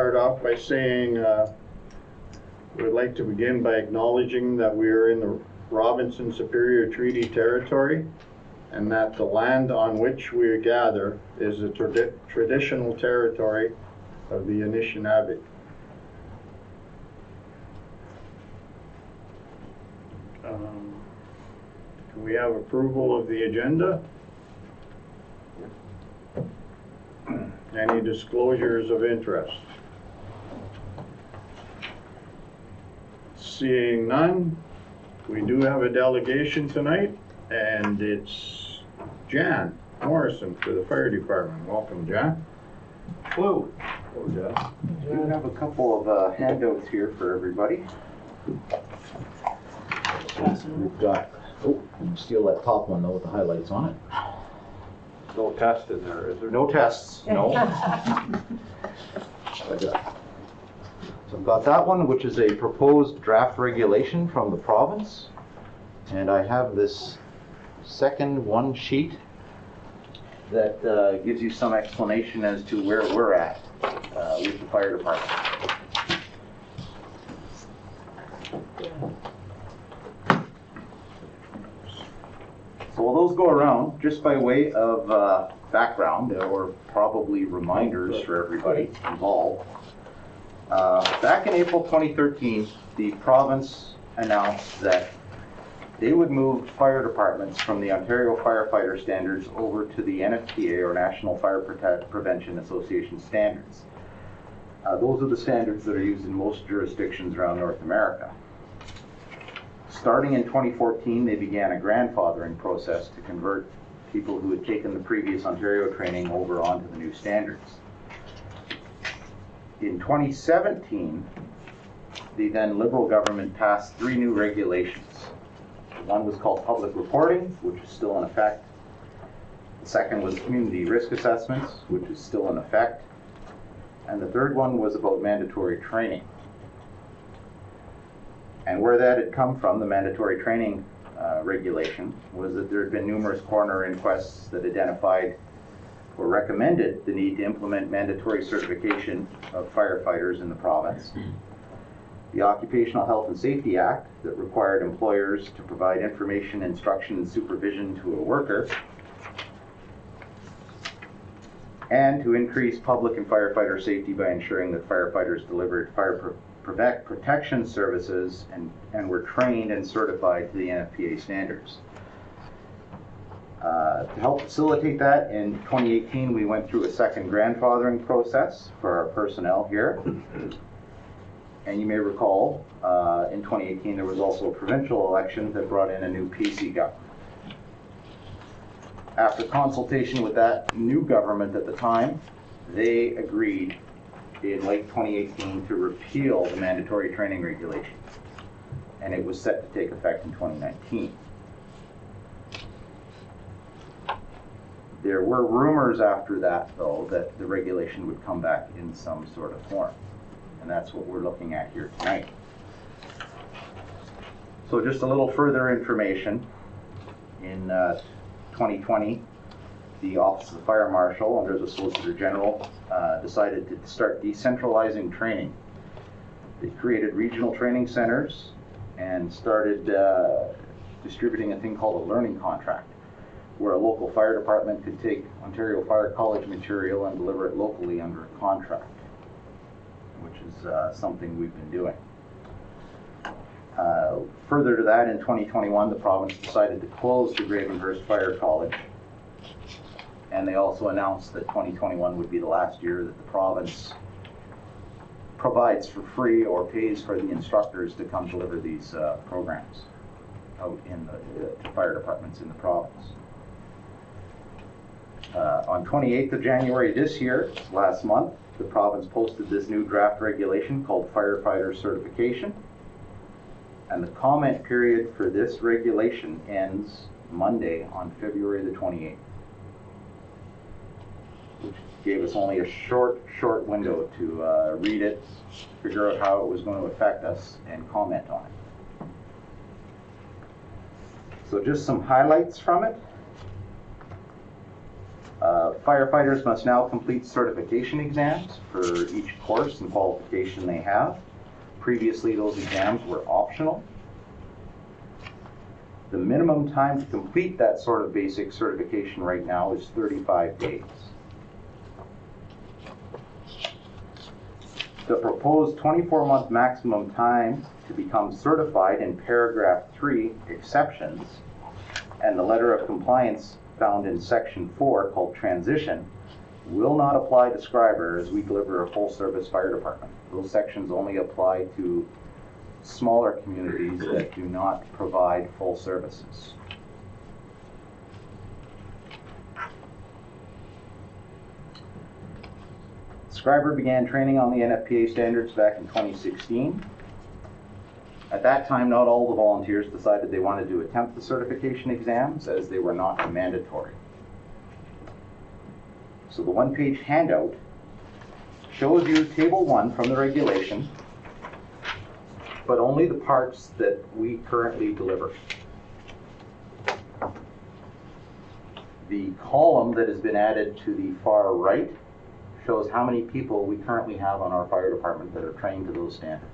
start off by saying we'd like to begin by acknowledging that we are in the Robinson Superior Treaty Territory and that the land on which we gather is the traditional territory of the Anishinaabe. Can we have approval of the agenda? Any disclosures of interest? Seeing none, we do have a delegation tonight, and it's Jan Morrison for the fire department. Welcome, Jan. Hello. Hello, Jan. We have a couple of handouts here for everybody. We've got, steal that top one though with the highlights on it. No test in there, is there? No tests, no. So I've got that one, which is a proposed draft regulation from the province. And I have this second one sheet that gives you some explanation as to where we're at with the fire department. So while those go around, just by way of background or probably reminders for everybody involved, back in April 2013, the province announced that they would move fire departments from the Ontario Firefighter Standards over to the NFPA, or National Fire Prevention Association standards. Those are the standards that are used in most jurisdictions around North America. Starting in 2014, they began a grandfathering process to convert people who had taken the previous Ontario training over onto the new standards. In 2017, the then Liberal government passed 3 new regulations. One was called public reporting, which is still in effect. The second was community risk assessments, which is still in effect. And the third one was about mandatory training. And where that had come from, the mandatory training regulation, was that there had been numerous coroner inquests that identified or recommended the need to implement mandatory certification of firefighters in the province. The Occupational Health and Safety Act that required employers to provide information, instruction, and supervision to a worker, and to increase public and firefighter safety by ensuring that firefighters delivered fire protection services and were trained and certified to the NFPA standards. To help facilitate that, in 2018 we went through a second grandfathering process for our personnel here. And you may recall, in 2018 there was also a provincial election that brought in a new PC government. After consultation with that new government at the time, they agreed in late 2018 to repeal the mandatory training regulations, and it was set to take effect in 2019. There were rumors after that, though, that the regulation would come back in some sort of form, and that's what we're looking at here tonight. So just a little further information. In 2020, the Office of the Fire Marshal, under the Solicitor General, decided to start decentralizing training. They created regional training centers and started distributing a thing called a learning contract, where a local fire department could take Ontario Fire College material and deliver it locally under a contract, which is something we've been doing. Further to that, in 2021, the province decided to close the Gravenhurst Fire College, and they also announced that 2021 would be the last year that the province provides for free or pays for the instructors to come deliver these programs out in the fire departments in the province. On 28th of January this year, last month, the province posted this new draft regulation called Firefighter Certification. And the comment period for this regulation ends Monday on February the 28th, which gave us only a short window to read it, figure out how it was going to affect us, and comment on it. So just some highlights from it. Firefighters must now complete certification exams for each course and qualification they have. Previously, those exams were optional. The minimum time to complete that sort of basic certification right now is 35 days. The proposed 24-month maximum time to become certified in paragraph 3 exceptions and the letter of compliance found in section 4 called transition will not apply to Schreiber as we deliver a full service fire department. Those sections only apply to smaller communities that do not provide full services. Schreiber began training on the NFPA standards back in 2016. At that time, not all the volunteers decided they wanted to attempt the certification exams as they were not mandatory. So the one-page handout shows you table 1 from the regulation, but only the parts that we currently deliver. The column that has been added to the far right shows how many people we currently have on our fire department that are trained to those standards.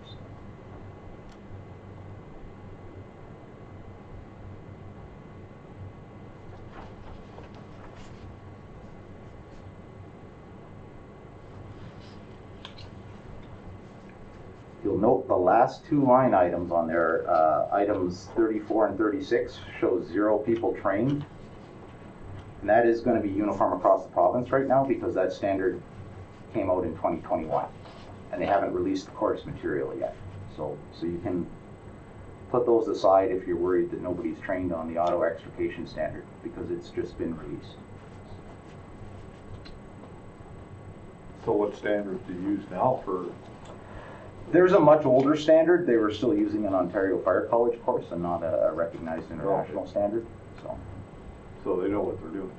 You'll note the last 2 line items on there, items 34 and 36, shows 0 people trained. And that is going to be uniform across the province right now because that standard came out in 2021. And they haven't released the course material yet. So you can put those aside if you're worried that nobody's trained on the auto extrication standard because it's just been released. So what standards do you use now for? There's a much older standard. They were still using an Ontario Fire College course and not a recognized international standard. So they know what they're doing.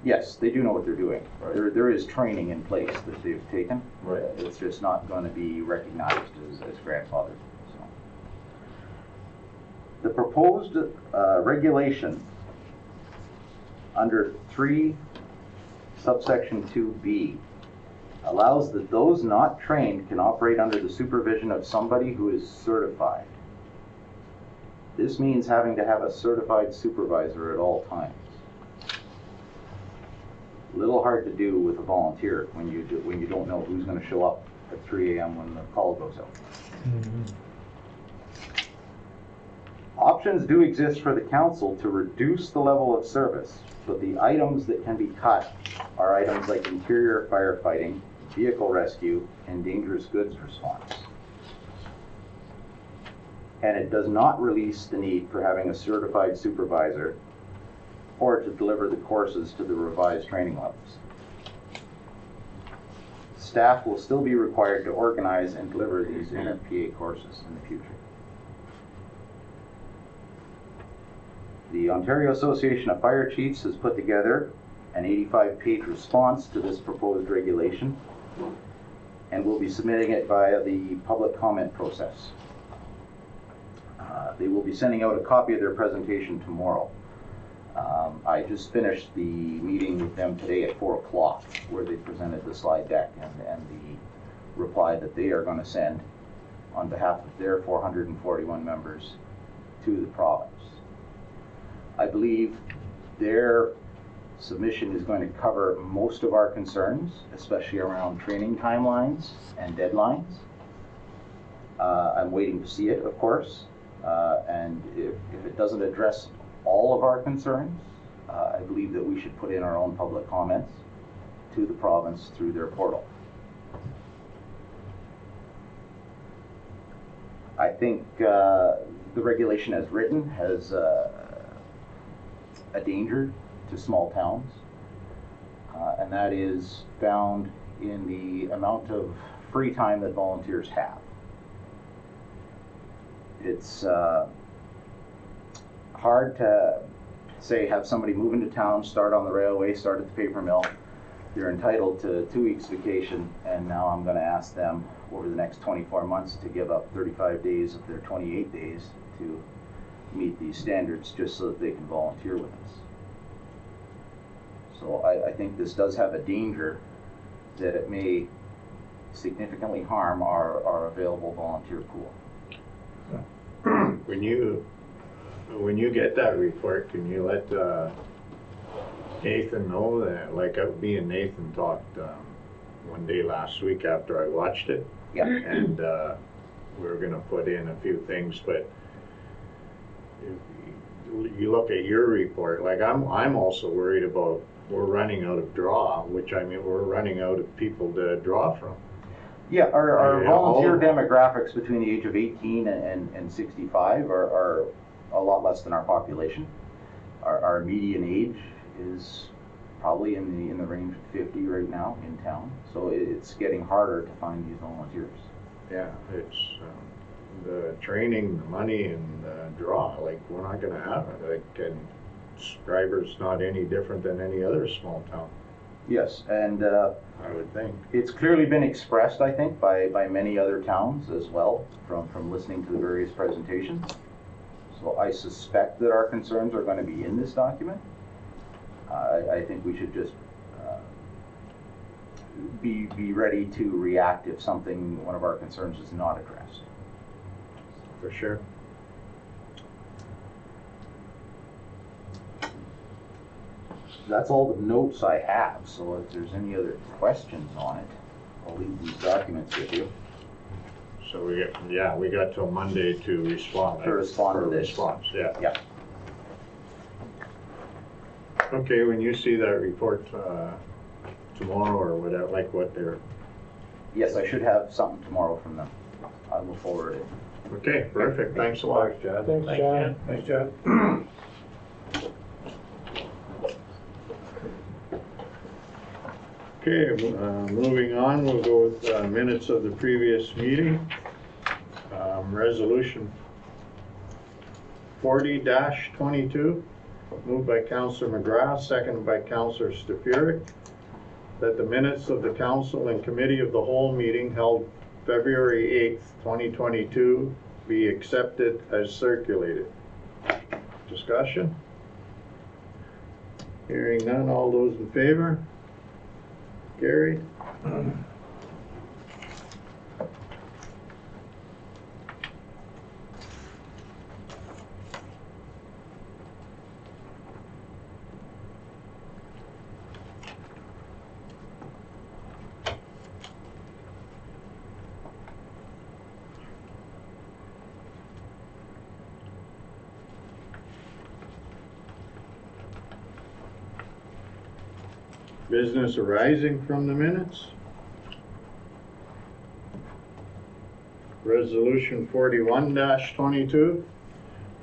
Yes, they do know what they're doing. Right. There is training in place that they've taken. Right. It's just not going to be recognized as grandfathered. So. The proposed regulation under 3 subsection 2B allows that those not trained can operate under the supervision of somebody who is certified. This means having to have a certified supervisor at all times. A little hard to do with a volunteer when you don't know who's going to show up at 3 a.m. when the call goes out. Options do exist for the council to reduce the level of service, but the items that can be cut are items like interior firefighting, vehicle rescue, and dangerous goods response. And it does not release the need for having a certified supervisor or to deliver the courses to the revised training levels. Staff will still be required to organize and deliver these NFPA courses in the future. The Ontario Association of Fire Chiefs has put together an 85-page response to this proposed regulation and will be submitting it via the public comment process. They will be sending out a copy of their presentation tomorrow. I just finished the meeting with them today at 4 o'clock where they presented the slide deck and the reply that they are going to send on behalf of their 441 members to the province. I believe their submission is going to cover most of our concerns, especially around training timelines and deadlines. I'm waiting to see it, of course, and if it doesn't address all of our concerns, I believe that we should put in our own public comments to the province through their portal. I think the regulation as written has a danger to small towns, and that is found in the amount of free time that volunteers have. It's hard to say have somebody move into town, start on the railway, start at the paper mill. They're entitled to 2 weeks vacation, and now I'm going to ask them over the next 24 months to give up 35 days of their 28 days to meet these standards just so that they can volunteer with us. So I think this does have a danger that it may significantly harm our available volunteer pool. When you get that report, can you let Nathan know that, like me and Nathan talked one day last week after I watched it, Yeah. and we were gonna put in a few things, but you look at your report, like I'm also worried about we're running out of draw, which I mean we're running out of people to draw from. Yeah, our Yeah, volunteer all- demographics between the age of 18 and 65 are a lot less than our population. Our median age is probably in the range of 50 right now in town, so it's getting harder to find these volunteers. Yeah, it's the training, the money, and the draw. Like we're not gonna have it. Like, and Schreiber's not any different than any other small town, Yes, and I would think. it's clearly been expressed, I think, by many other towns as well, from listening to the various presentations. So I suspect that our concerns are going to be in this document. I think we should just be ready to react if one of our concerns is not addressed. For sure. That's all the notes I have, so if there's any other questions on it, I'll leave these documents with you. So we got till Monday to respond. To respond to for this. response, yeah. Yeah. Okay, when you see that report tomorrow or whatever, like what they're, Yes, I should have something tomorrow from them. I will forward it. okay, perfect, thanks a lot. Chad. Thanks, John. Thanks, Chad. Okay, moving on, we'll go with minutes of the previous meeting. Resolution 40-22, moved by Councillor McGrath, seconded by Councillor Stefuric, that the minutes of the council and committee of the whole meeting held February 8th, 2022 be accepted as circulated. Discussion? Hearing none, all those in favor? Carried. Business arising from the minutes. Resolution 41-22,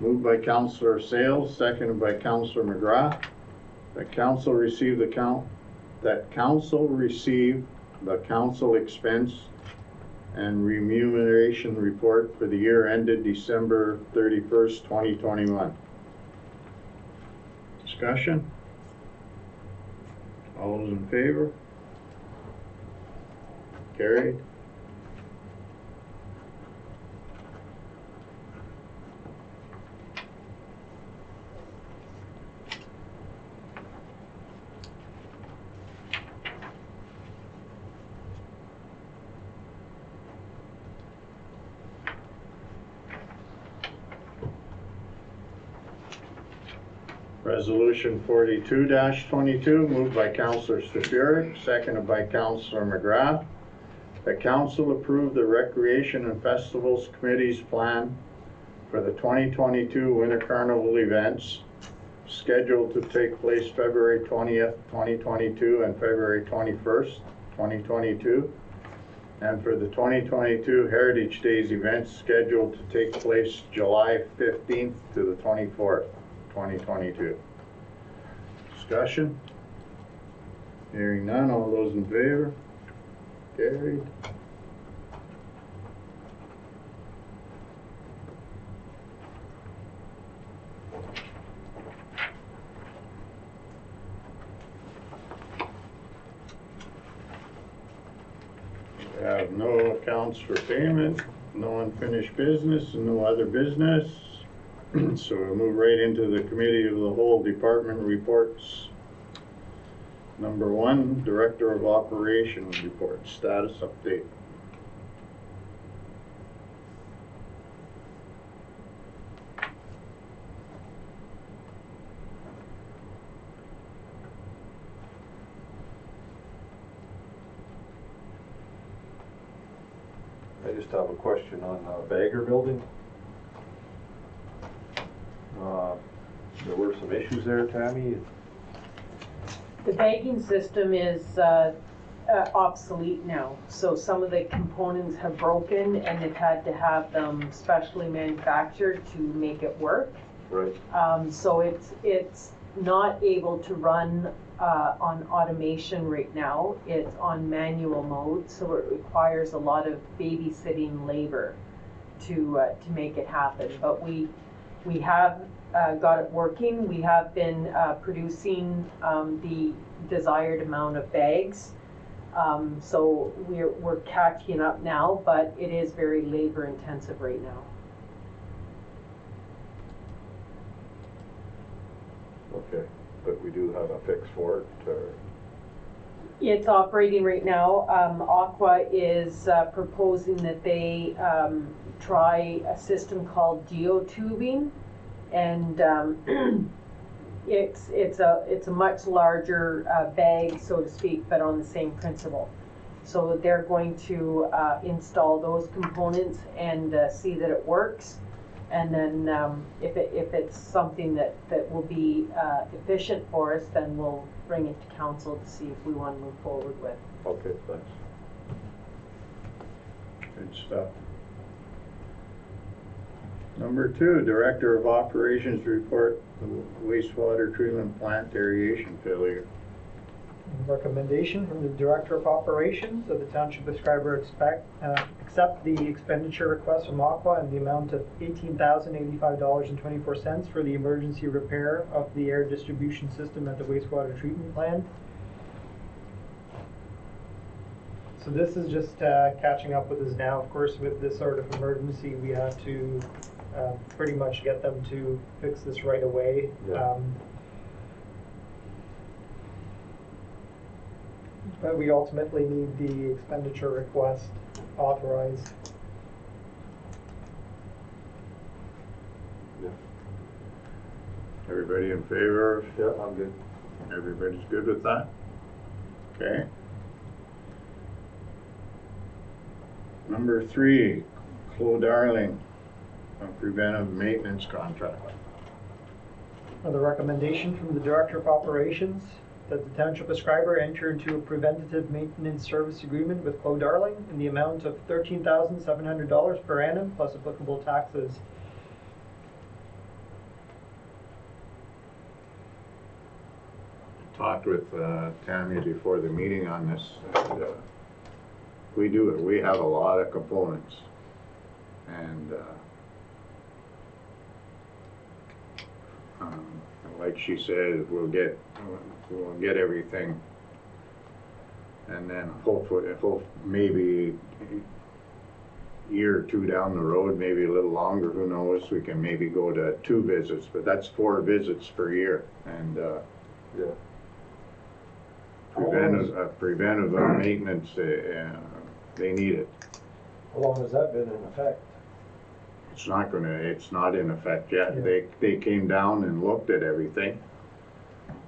moved by Councillor Sales, seconded by Councillor McGrath, that council receive the council expense and remuneration report for the year ended December 31st, 2021. Discussion? All those in favor? Carried. Resolution 42-22, moved by Councillor Stefuric, seconded by Councillor McGrath. The council approved the Recreation and Festivals Committee's plan for the 2022 Winter Carnival events scheduled to take place February 20th, 2022 and February 21st, 2022. And for the 2022 Heritage Days events scheduled to take place July 15th to the 24th. 2022. Discussion? Hearing none, all those in favor? Carried. We have no accounts for payment, no unfinished business, and no other business. So we'll move right into the Committee of the Whole Department reports. Number 1, Director of Operations report, status update. I just have a question on Bagger Building. There were some issues there, Tammy. The bagging system is obsolete now, so some of the components have broken and they've had to have them specially manufactured to make it work. Right. So it's not able to run on automation right now. It's on manual mode, so it requires a lot of babysitting labor to make it happen. But we have got it working. We have been producing the desired amount of bags. So we're catching up now, but it is very labor intensive right now. Okay, but we do have a fix for it. It's operating right now. Aqua is proposing that they try a system called geotubing, and it's a much larger bag, so to speak, but on the same principle. So they're going to install those components and see that it works. And then if it's something that will be efficient for us, then we'll bring it to council to see if we want to move forward with. Okay, thanks. Good stuff. Number 2, Director of Operations report, the wastewater treatment plant aeration failure. Recommendation from the Director of Operations that the Township of Schreiber accept the expenditure request from Aqua in the amount of $18,085.24 for the emergency repair of the air distribution system at the wastewater treatment plant. So this is just catching up with us now. Of course, with this sort of emergency, we have to pretty much get them to fix this right away. Yeah. But we ultimately need the expenditure request authorized. Yeah. Everybody in favor of? Yeah, I'm good. Everybody's good with that? Okay. Number 3, Chloe Darling, a preventive maintenance contract. The recommendation from the Director of Operations that the Township of Schreiber enter into a preventative maintenance service agreement with Chloe Darling in the amount of $13,700 per annum plus applicable taxes. Talked with Tammy before the meeting on this. And, we have a lot of components, and like she said, we'll get everything, and then hopefully, maybe a year or 2 down the road, maybe a little longer, who knows, we can maybe go to 2 visits, but that's 4 visits per year, and Yeah. preventive maintenance, they need it. How long has that been in effect? It's not in effect yet. Yeah. They came down and looked at everything.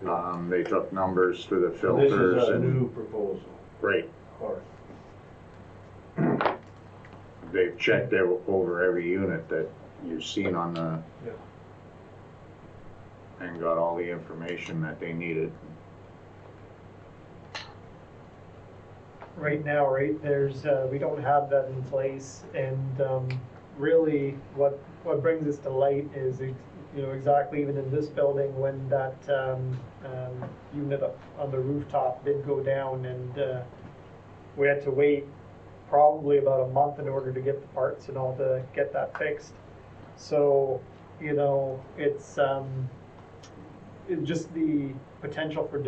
They took numbers for the filters This is a and. new proposal. Right. Or They've checked over every unit that you've seen on the. Yeah. And got all the information that they needed. Right now, right, there's, we don't have that in place, and really what brings us to light is, exactly even in this building, when that unit up on the rooftop did go down, and we had to wait probably about a month in order to get the parts and all to get that fixed. So, it's just the potential for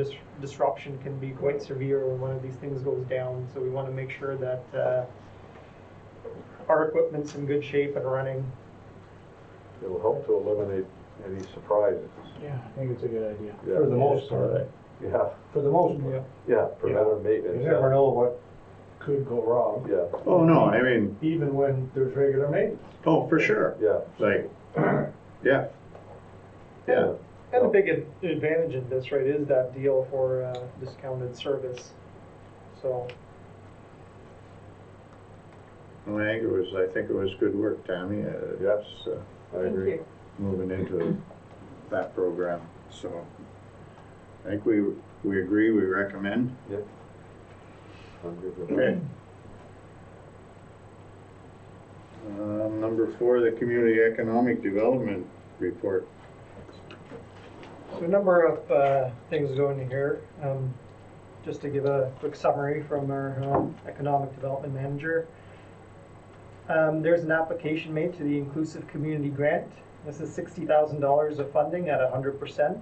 disruption can be quite severe when one of these things goes down. So we want to make sure that our equipment's in good shape and running. It will help to eliminate any surprises. Yeah, I think it's a good idea. Yeah. for the most part. Yeah, for the most part. yeah, preventive You maintenance. never know what could go wrong, Yeah, Oh, no, I mean, even when there's regular maintenance. oh, for sure. yeah. Like, yeah. Yeah, And the big advantage in this, right, is that deal for discounted service. So, well, I think it was good work, Tammy. Yes, I Thank agree. you. Moving into that program, so. I think we agree, we recommend. Yep. I'm good with that. Okay. Number 4, the Community Economic Development Report. so a number of things going in here. Just to give a quick summary from our economic development manager. There's an application made to the Inclusive Community Grant. This is $60,000 of funding at 100%.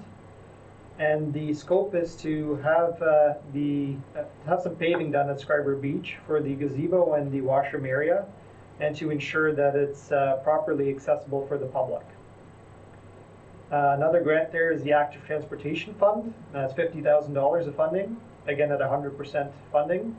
And the scope is to have have some paving done at Schreiber Beach for the gazebo and the washroom area, and to ensure that it's properly accessible for the public. Another grant there is the Active Transportation Fund. That's $50,000 of funding, again at 100% funding.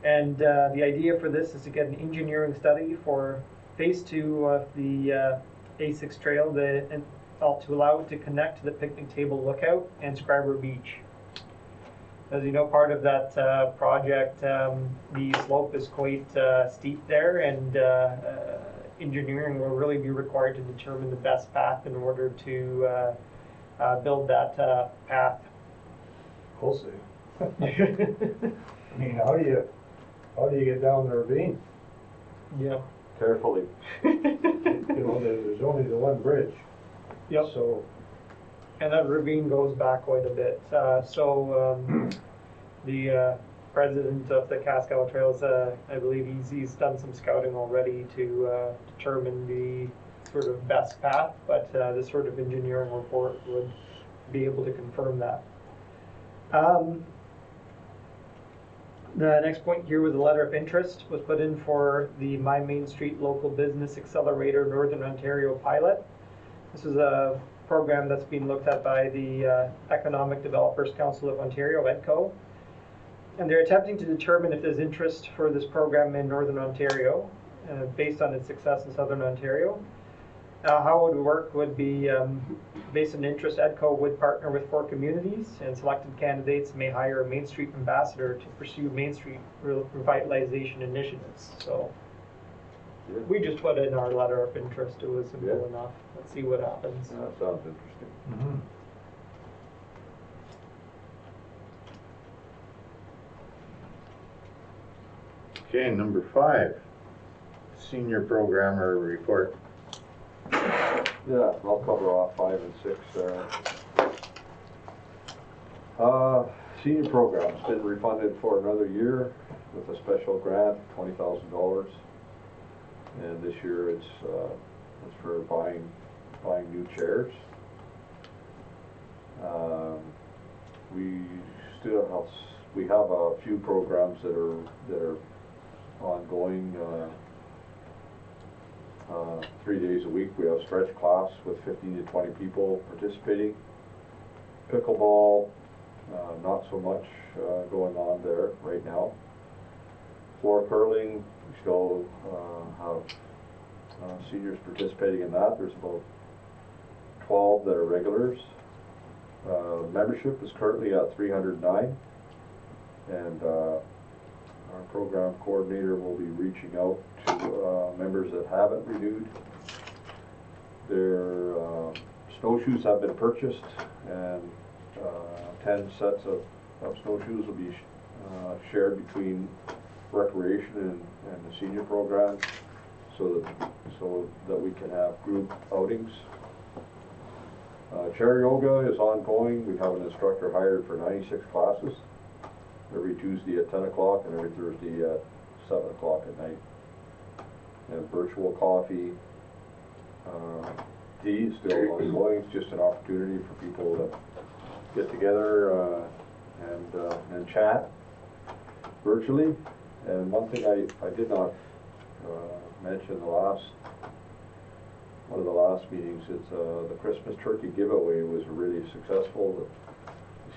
And the idea for this is to get an engineering study for phase 2 of the A6 trail to allow it to connect to the picnic table lookout and Schreiber Beach. As you know, part of that project, the slope is quite steep there, and engineering will really be required to determine the best path in order to build that path. We'll see. I mean, how do you get down the ravine? Yeah. Carefully. You know, there's only the one bridge. Yep. So, And that ravine goes back quite a bit. The president of the Cascade Trails, I believe he's done some scouting already to determine the sort of best path, but this sort of engineering report would be able to confirm that. The next point here was a letter of interest was put in for the My Main Street Local Business Accelerator Northern Ontario pilot. This is a program that's being looked at by the Economic Developers Council of Ontario, EDCO. And they're attempting to determine if there's interest for this program in Northern Ontario, based on its success in Southern Ontario. How it would work would be, based on interest, EDCO would partner with 4 communities, and selected candidates may hire a Main Street ambassador to pursue Main Street revitalization initiatives. So Yeah. we just put in our letter of interest. It was simple Yeah. enough. Let's see what happens. That sounds interesting. Okay, number 5, Senior Programmer Report. Yeah, I'll cover off 5 and 6 there. Senior program's been refunded for another year with a special grant, $20,000. And this year it's for buying new chairs. We have a few programs that are ongoing. 3 days a week we have stretch class with 15 to 20 people participating. Pickleball, not so much going on there right now. Floor curling, we still have seniors participating in that. There's about 12 that are regulars. Membership is currently at 309, and our program coordinator will be reaching out to members that haven't renewed. Their snowshoes have been purchased, and 10 sets of snowshoes will be shared between recreation and the senior program, so that we can have group outings. Chair yoga is ongoing. We have an instructor hired for 96 classes, every Tuesday at 10 o'clock and every Thursday at 7 o'clock at night. And virtual coffee, tea is still ongoing. It's just an opportunity for people to get together and chat virtually. And one thing I did not mention one of the last meetings is the Christmas turkey giveaway was really successful.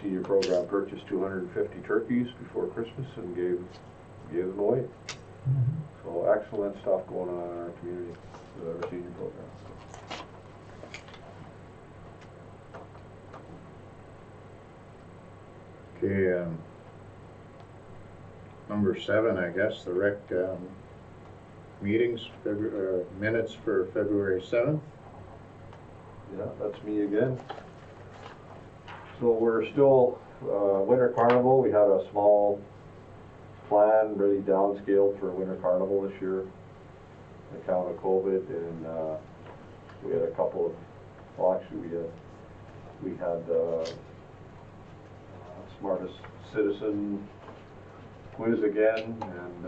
The senior program purchased 250 turkeys before Christmas and gave them away. So excellent stuff going on in our community with our senior program. Okay, number 7, I guess, the rec meetings, minutes for February 7th. Yeah, that's me again. So we're still, Winter Carnival, we had a small plan, really downscaled for Winter Carnival this year, on account of COVID, and we had a couple of, well actually we had smartest citizen quiz again, and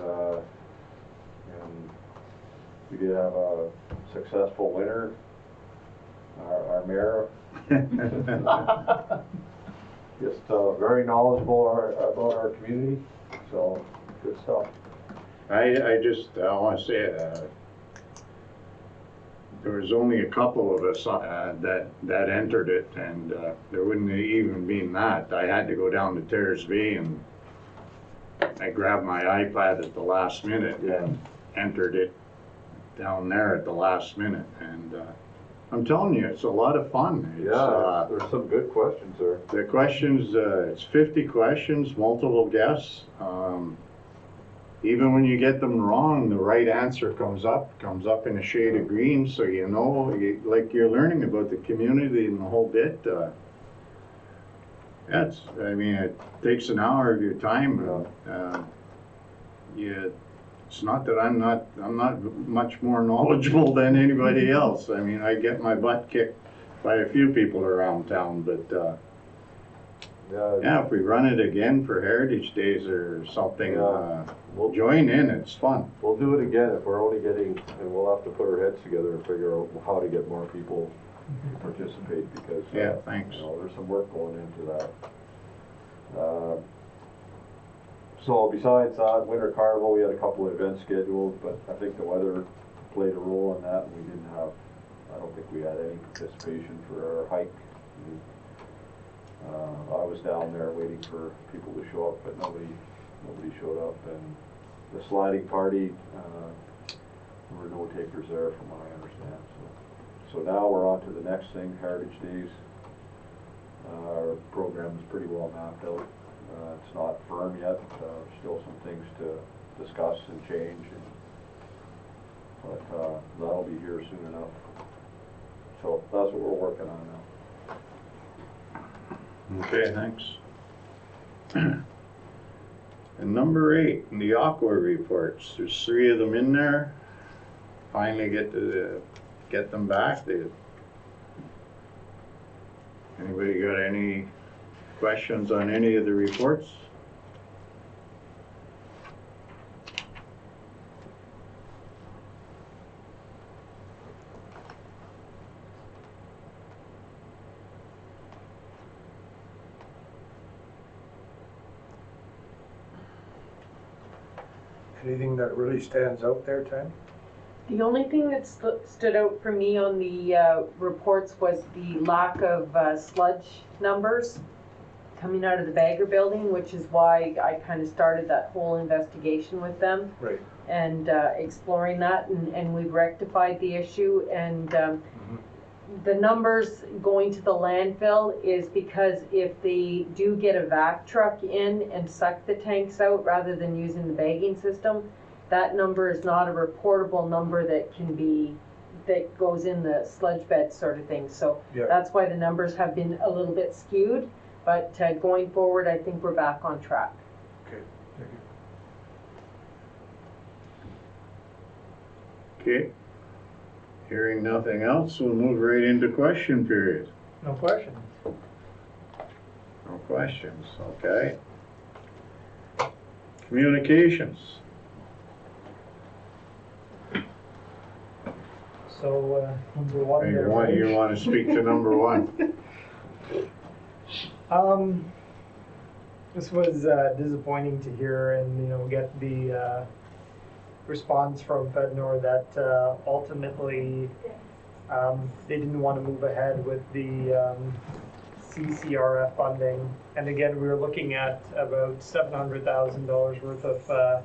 we did have a successful winner, our mayor. Just very knowledgeable about our community, so good stuff. I just want to say there was only a couple of us that entered it, and there wouldn't have even been that. I had to go down to Terrace Bay, and I grabbed my iPad at the last minute and entered it down there at the last minute, and I'm telling you, it's a lot of fun. It's, There's some good questions there. the questions, it's 50 questions, multiple guess. Even when you get them wrong, the right answer comes up in a shade of green, so you know, like you're learning about the community and the whole bit. I mean, it takes an hour of your time. It's not that I'm not much more knowledgeable than anybody else. I mean, I get my butt kicked by a few people around town, but yeah, if we run it again for Heritage Days or something, we'll join in. It's fun. We'll do it again if we're only getting, and we'll have to put our heads together and figure out how to get more people to participate, because thanks. You know, there's some work going into that. So besides that, Winter Carnival, we had a couple of events scheduled, but I think the weather played a role in that, and we didn't have, I don't think we had any participation for our hike. I was down there waiting for people to show up, but nobody showed up. And the sliding party, there were no takers there from what I understand. So now we're on to the next thing, Heritage Days. Our program is pretty well mapped out. It's not firm yet. Still some things to discuss and change, but that'll be here soon enough. So that's what we're working on now. Okay, thanks. And number 8, the Aqua reports. There's 3 of them in there. Finally get them back. Anybody got any questions on any of the reports? Anything that really stands out there, Tam? The only thing that stood out for me on the reports was the lack of sludge numbers coming out of the Bagger building, which is why I kind of started that whole investigation with them. Right. And exploring that, and we've rectified the issue, and the numbers going to the landfill is because if they do get a vac truck in and suck the tanks out rather than using the bagging system, that number is not a reportable number that goes in the sludge bed sort of thing. So that's why the numbers have been a little bit skewed, but going forward, I think we're back on track. Okay, thank you. Okay. Hearing nothing else, we'll move right into question period. No questions. No questions, okay. Communications. So, number 1 You there. want to speak to number 1? This was disappointing to hear, and get the response from FedNor that ultimately they didn't want to move ahead with the CCRF funding. And again, we were looking at about $700,000 worth of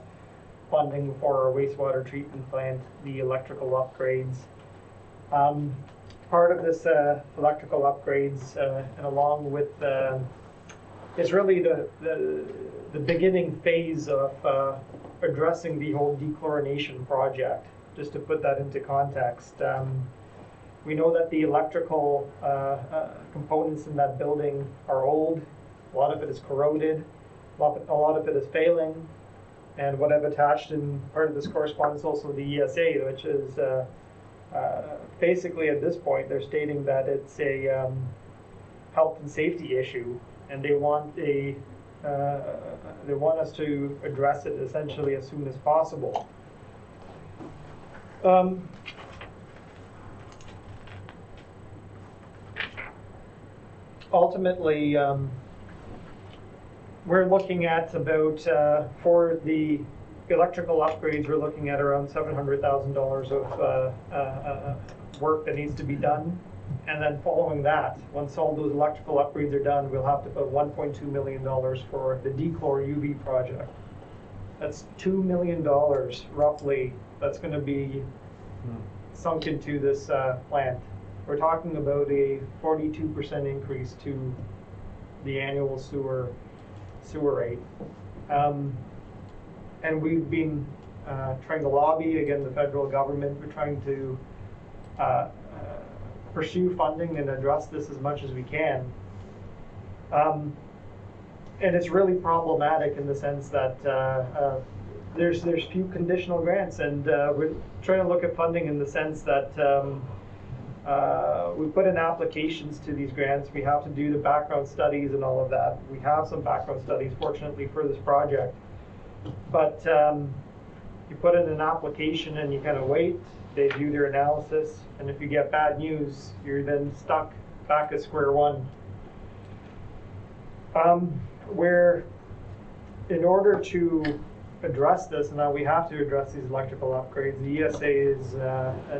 funding for our wastewater treatment plant, the electrical upgrades. Part of this electrical upgrades, and along with it's really the beginning phase of addressing the whole dechlorination project. Just to put that into context, we know that the electrical components in that building are old. A lot of it is corroded. A lot of it is failing. And what I've attached in part of this correspondence also the ESA, which is basically at this point they're stating that it's a health and safety issue, and they want us to address it essentially as soon as possible. Ultimately, we're looking at about, for the electrical upgrades, we're looking at around $700,000 of work that needs to be done. And then following that, once all those electrical upgrades are done, we'll have to put $1.2 million for the dechlor UV project. That's $2 million roughly that's going to be sunk into this plant. We're talking about a 42% increase to the annual sewer rate. And we've been trying to lobby, again, the federal government. We're trying to pursue funding and address this as much as we can. And it's really problematic in the sense that there's few conditional grants, and we're trying to look at funding in the sense that we put in applications to these grants. We have to do the background studies and all of that. We have some background studies, fortunately, for this project. But you put in an application and you kind of wait. They do their analysis, and if you get bad news, you're then stuck back at square one. Where, in order to address this, and now we have to address these electrical upgrades, the ESA is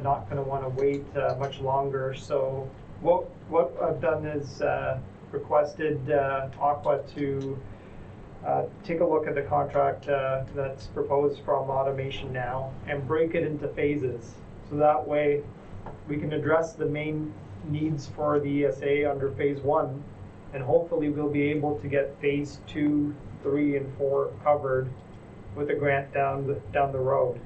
not going to want to wait much longer. So what I've done is requested Aqua to take a look at the contract that's proposed from Automation Now and break it into phases. So that way we can address the main needs for the ESA under phase 1, and hopefully we'll be able to get phase 2, 3, and 4 covered with a grant down the road.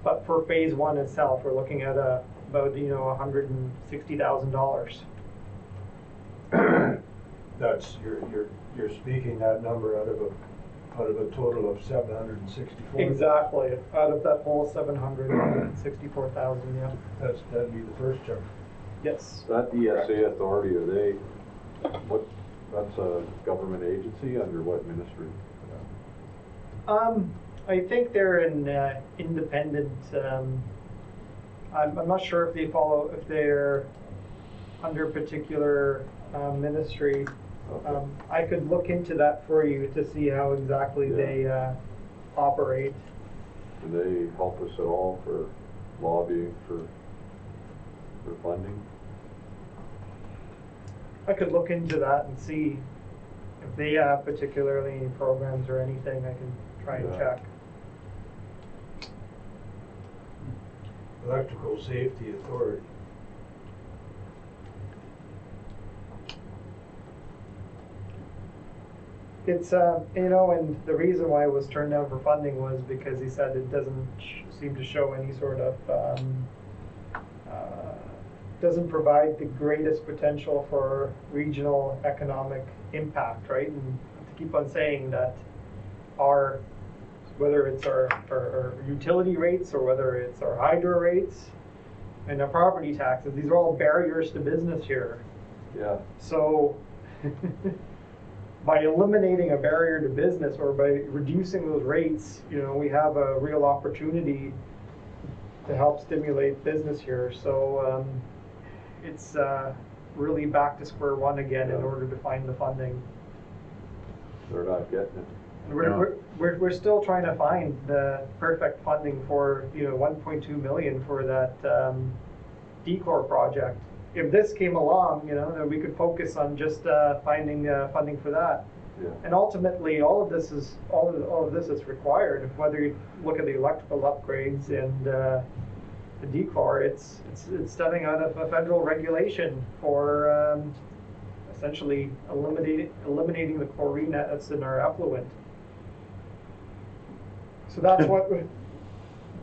But for phase 1 itself, we're looking at about $160,000. That's, you're speaking that number out of a total of 764. Exactly, out of that whole 764,000, yeah. That'd be the first chunk. Yes. That ESA authority, that's a government agency under what ministry? I think they're an independent. I'm not sure if they're under a particular ministry. Okay. I could look into that for you to see how exactly they operate. Do they help us at all for lobbying for funding? I could look into that and see if they have particularly any programs or anything. I can try and check. Electrical Safety Authority. It's and the reason why it was turned down for funding was because he said it doesn't seem to show any sort of doesn't provide the greatest potential for regional economic impact, right? And to keep on saying that whether it's our utility rates or whether it's our hydro rates and our property taxes, these are all barriers to business here. Yeah. So by eliminating a barrier to business or by reducing those rates, we have a real opportunity to help stimulate business here. So it's really back to square one again in order to find the funding. They're not getting it. We're still trying to find the perfect funding for $1.2 million for that dechlor project. if this came along, you know, then we could focus on just finding funding for that. Yeah. And ultimately, all of this is required. Whether you look at the electrical upgrades and the decor, it's stemming out of a federal regulation for essentially eliminating the chlorine that's in our effluent. So that's what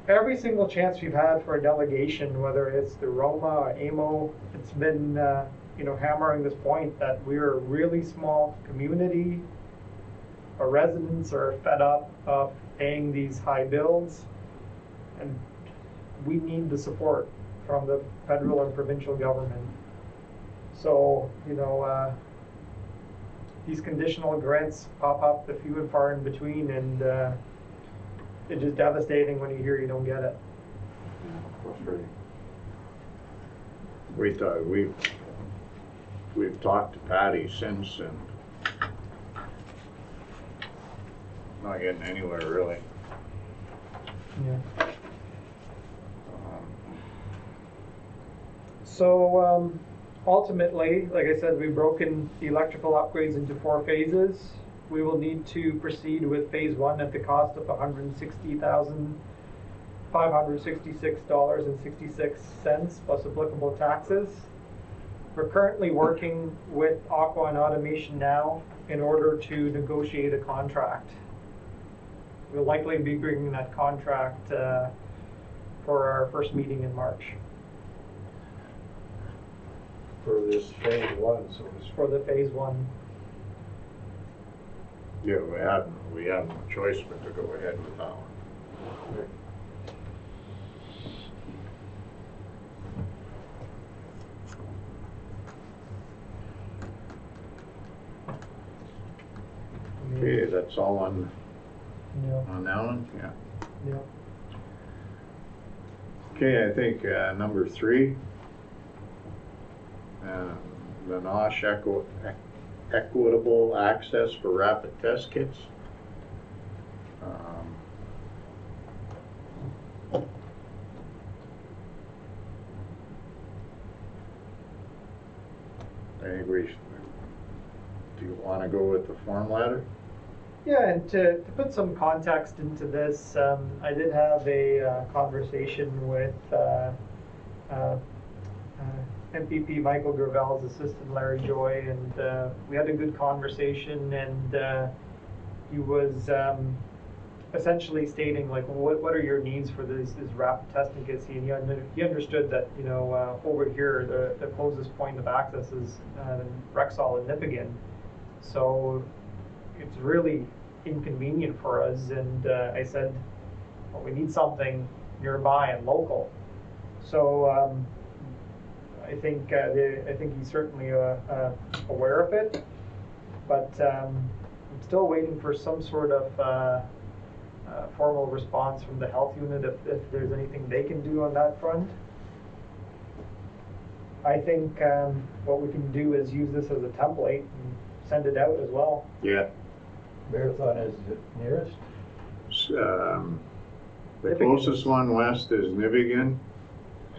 every single chance we've had for a delegation, whether it's the Roma or AMO, it's been you know, hammering this point that we're a really small community. Our residents are fed up of paying these high bills, and we need the support from the federal and provincial government. So, you know, these conditional grants pop up the few and far in between, and it's just devastating when you hear you don't get it. Frustrating. We've talked to Patty since, and not getting anywhere really. Yeah. So ultimately, like I said, we've broken the electrical upgrades into 4 phases. We will need to proceed with phase 1 at the cost of $160,566.66 plus applicable taxes. We're currently working with Aqua and Automation now in order to negotiate a contract. We'll likely be bringing that contract for our first meeting in March. For this phase 1, so to speak. For the phase 1. Yeah, we have no choice but to go ahead with that one. Okay, that's all on that one? Yeah. Yeah. Okay, I think number 3, the NOSH equitable access for rapid test kits. I think do you want to go with the form letter? Yeah, and to put some context into this, I did have a conversation with MPP Michael Gravel's assistant Larry Joy, and we had a good conversation, and he was essentially stating, like, what are your needs for these rapid testing kits? He understood that, you know, over here the closest point of access is Rexall and Nipigon, so it's really inconvenient for us. And I said, well, we need something nearby and local. So I think he's certainly aware of it, but I'm still waiting for some sort of formal response from the health unit if there's anything they can do on that front. I think what we can do is use this as a template and send it out as well. Yeah. Marathon is the nearest? The closest one west is Nipigon,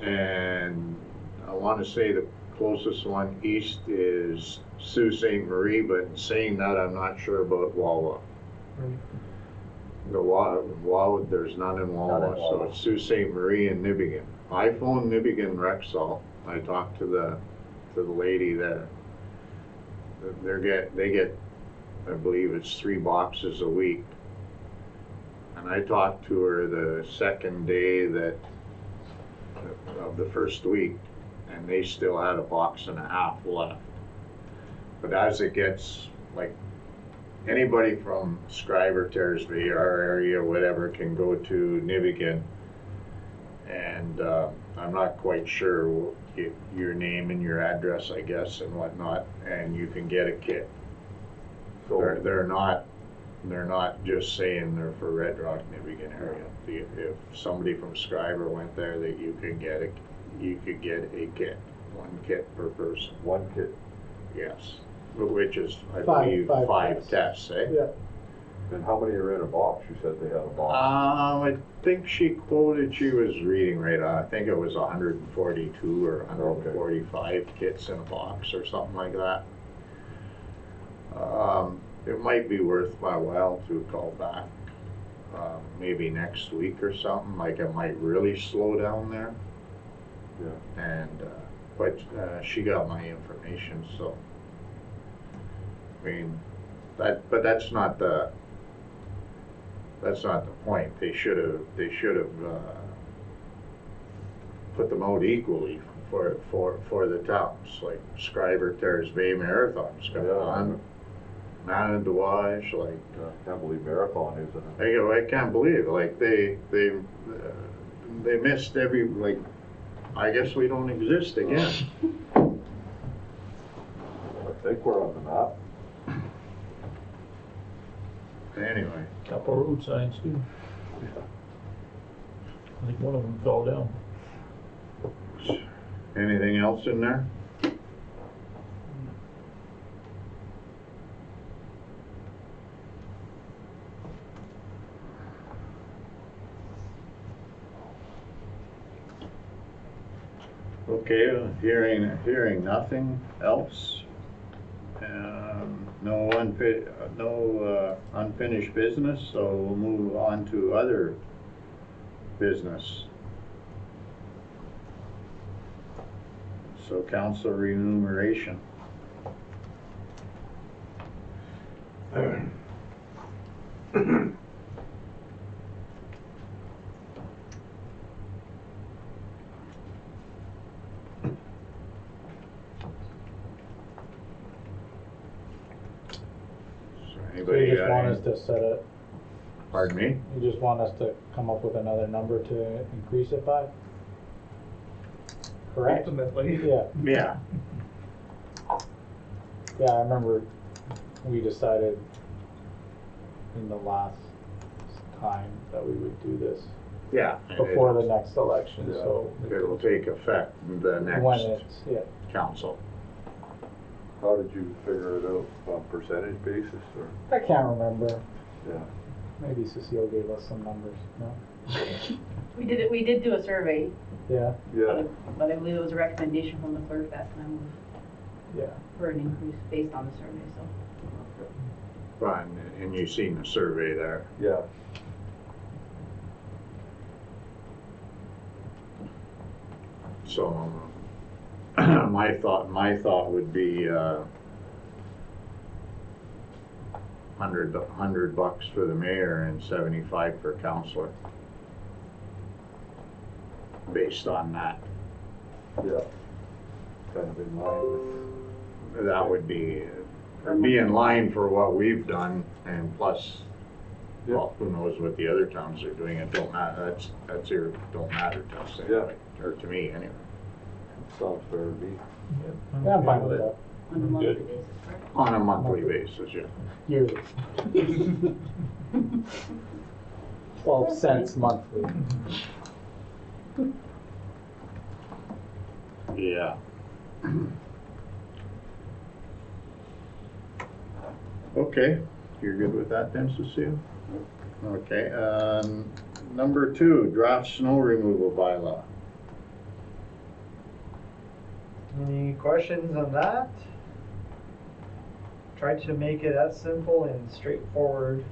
and I want to say the closest one east is Sault Ste. Marie, but in saying that, I'm not sure about Wawa. Right. The Wawa, there's none in Wawa, so it's Sault Ste. Marie and Nipigon. I phoned Nipigon Rexall. I talked to the lady there. They get, I believe it's 3 boxes a week. And I talked to her the second day of the first week, and they still had 1.5 boxes left. But as it gets, like, anybody from Schreiber, Tearsby, our area, whatever, can go to Nipigon, and I'm not quite sure your name and your address, I guess, and whatnot, and you can get a kit. So they're not just saying they're for Red Rock, Nipigon area. If somebody from Schreiber went there, that you could get a kit, 1 kit per person. 1 kit. Yes, which is, I Five believe, 5 tests, eh? Yeah. And how many are in a box? You said they had a box. I think she quoted, she was reading right on, I think it was 142 or 145 kits in a box or something like that. It might be worth my while to call back, maybe next week or something, like it might really slow down there. Yeah. And, but she got my information, so. I mean, but that's not the point. They should have put them out equally for the towns, like Schreiber Terrace Bay Marathon's got on, Manitowoc, like. I can't believe Marathon is in it. I can't believe, like, they missed every, like, I guess we don't exist again. I think we're on the map. Anyway. Couple road signs too. I think one of them fell down. Anything else in there? Okay, hearing nothing else. No unfinished business, so we'll move on to other business. So council remuneration. So you just want us to set it, Pardon me? you just want us to come up with another number to increase it by? Correct? Ultimately. Yeah, Yeah. yeah, I remember we decided in the last time that we would do this Yeah. before the next election, Yeah. so. It will take effect the When next it's, yeah, council. How did you figure it out, on percentage basis or? I can't remember, Yeah. maybe Cecile gave us some numbers, no? We did do a survey, Yeah, Yeah. but I believe it was a recommendation from the clerk that time yeah, for an increase based on the survey, so. Fine, and you've seen the survey there. Yeah. So, my thought would be, $100 for the mayor and 75 for councillor. Based on that, Yeah. Kind of in line with. that would be in line for what we've done, and plus, well, who knows what the other towns are doing, it don't matter, don't matter to us, Yeah. anyway, or to me, anyway. Sounds fair to me. yeah, I'm fine with that, On a monthly Good. basis, correct? On a monthly basis, yeah. yearly. 12 cents monthly. Yeah. Okay, you're good with that then, Cecile? Okay, number 2, draft snow removal bylaw. Any questions on that? Try to make it as simple and straightforward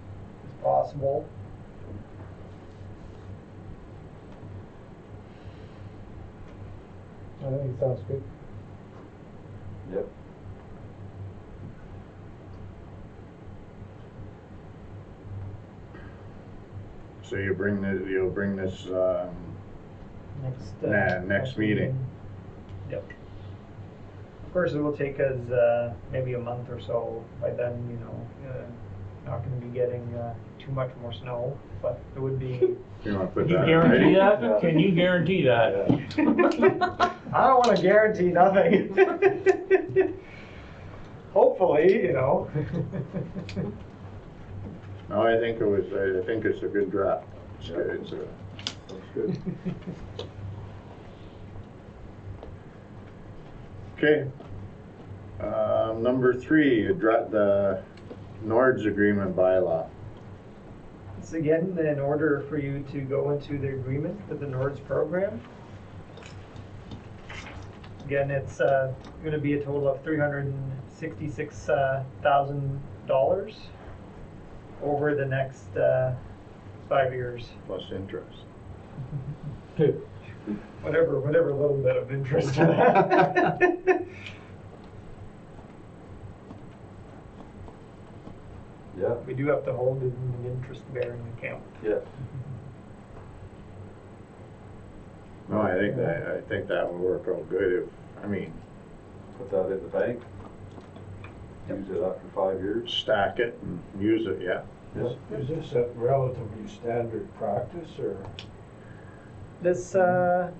as possible. I think it sounds good. Yep. So you'll bring this, next meeting. Yep. Of course, it will take us maybe a month or so. By then, not going to be getting too much more snow, but it would be. You wanna put Can you that in guarantee writing? that? Can you guarantee that? I don't want to guarantee nothing. Hopefully, No, I think it's a good draft. It's Yeah. good, Sounds good. Okay. Number 3, the Nords agreement bylaw. So again, in order for you to go into the agreement with the NORDS program, again, it's gonna be a total of $366,000 over the next 5 years. Plus interest. Whatever little bit of interest to that. Yeah, We do have to hold it in an interest-bearing account. yeah. No, I think that would work out good if, I mean, Put that in the bank. Use it after 5 years. stack it and use it, yeah. Yeah. Is this a relatively standard practice, or This, the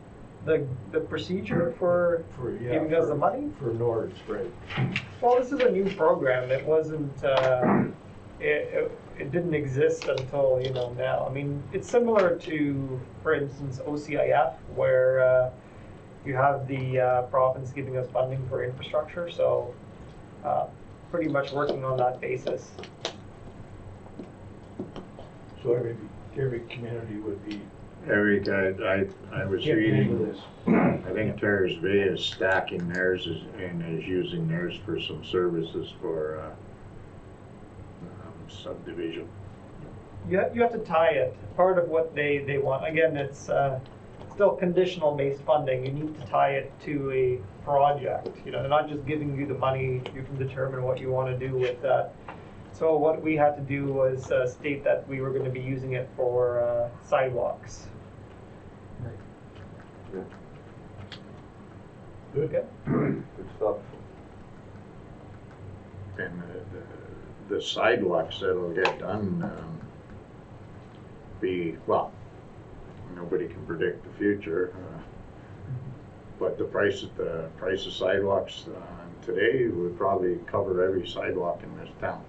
procedure for giving us the money? For Nords, right? Well, this is a new program. It wasn't, it didn't exist until, now. I mean, it's similar to, for instance, OCIF, where you have the province giving us funding for infrastructure, so pretty much working on that basis. So every community would be Every guy, I was getting into reading, this. I think Terrace Bay is stacking theirs and is using theirs for some services for subdivision. You have to tie it. Part of what they want, again, it's still conditional based funding. You need to tie it to a project. They're not just giving you the money. You can determine what you want to do with that. So what we had to do was state that we were going to be using it for sidewalks. Okay. Good stuff. And the sidewalks that'll get done, nobody can predict the future. But the price of sidewalks today would probably cover every sidewalk in this town.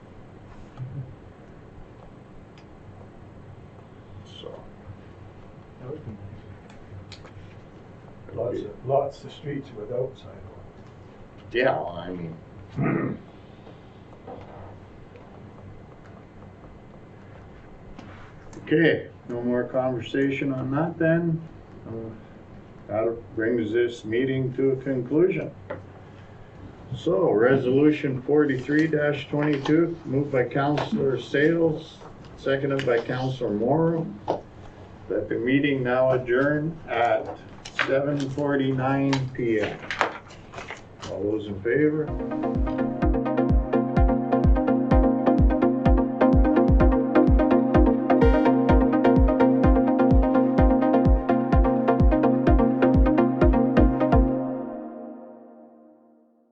So. That would be nice. Lots of streets without sidewalks. Yeah, well, I mean. Okay, no more conversation on that then. That brings this meeting to a conclusion. So, resolution 43-22, moved by Councillor Sales, seconded by Councillor Morrow, that the meeting now adjourn at 7:49 PM. All those in favor?